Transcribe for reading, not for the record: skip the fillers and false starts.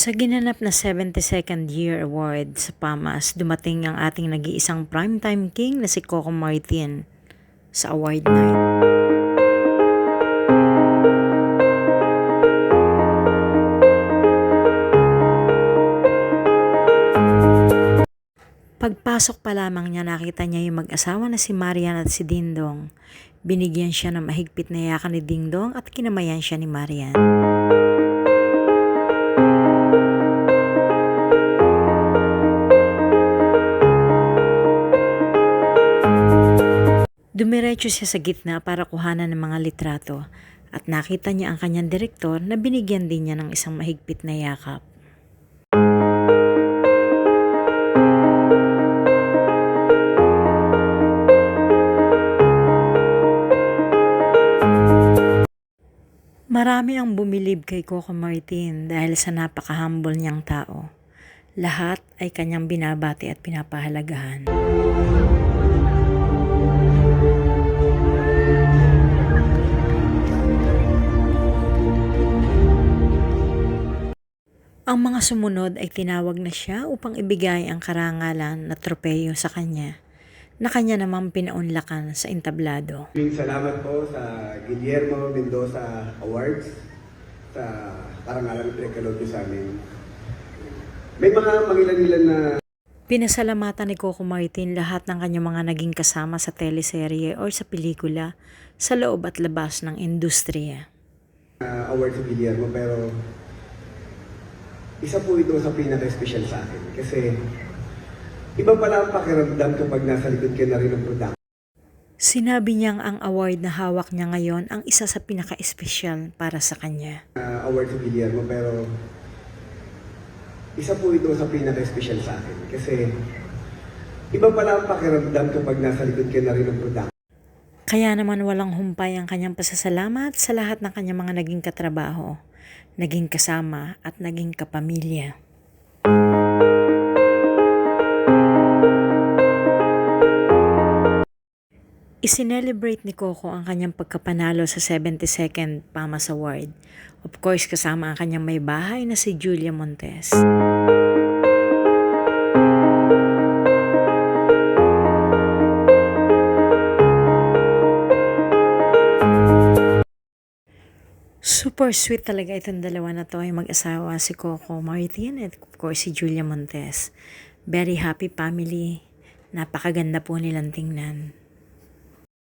Sa ginanap na 72nd Year Award sa PAMAS, dumating ang ating nag-iisang primetime king na si Coco Martin sa award night. Pagpasok pa lamang niya, nakita niya yung mag-asawa na si Marian at si Dingdong. Binigyan siya ng mahigpit na yakan ni Dingdong at kinamayan siya ni Marian. Dumiretso siya sa gitna para kuhanan ng mga litrato at nakita niya ang kanyang direktor na binigyan din niya ng isang mahigpit na yakap. Marami ang bumilib kay Coco Martin dahil sa napaka-humble niyang tao. Lahat ay kanyang binabati at pinapahalagahan. Ang mga sumunod ay tinawag na siya upang ibigay ang karangalan na tropeyo sa kanya, na kanya namang pinaunlakan sa entablado. Salamat po sa Guillermo Mendoza Awards sa karangalan na pinagkaloob niyo sa amin. May mga mangilan-ilan na Pinasalamatan ni Coco Martin lahat ng kanyang mga naging kasama sa teleserye o sa pelikula sa loob at labas ng industriya. award sa Guillermo, pero isa po ito sa pinaka-special sa akin kasi iba pala ang pakiramdam kapag nasa likod ka na rin ng production. Sinabi niyang ang award na hawak niya ngayon ang isa sa pinaka-espesyal para sa kanya. Award sa Guillermo, pero isa po ito sa pinaka-special sa akin kasi iba pala ang pakiramdam kapag nasa likod ka na rin ng production. Kaya naman walang humpay ang kanyang pasasalamat sa lahat ng kanyang mga naging katrabaho, naging kasama at naging kapamilya. Isinelebrate ni Coco ang kanyang pagkapanalo sa 72nd PAMAS Award. Of course, kasama ang kanyang may bahay na si Julia Montes. Super sweet talaga itong dalawa na to, yung mag-asawa si Coco Martin at of course si Julia Montes. Very happy family. Napakaganda po nilang tingnan.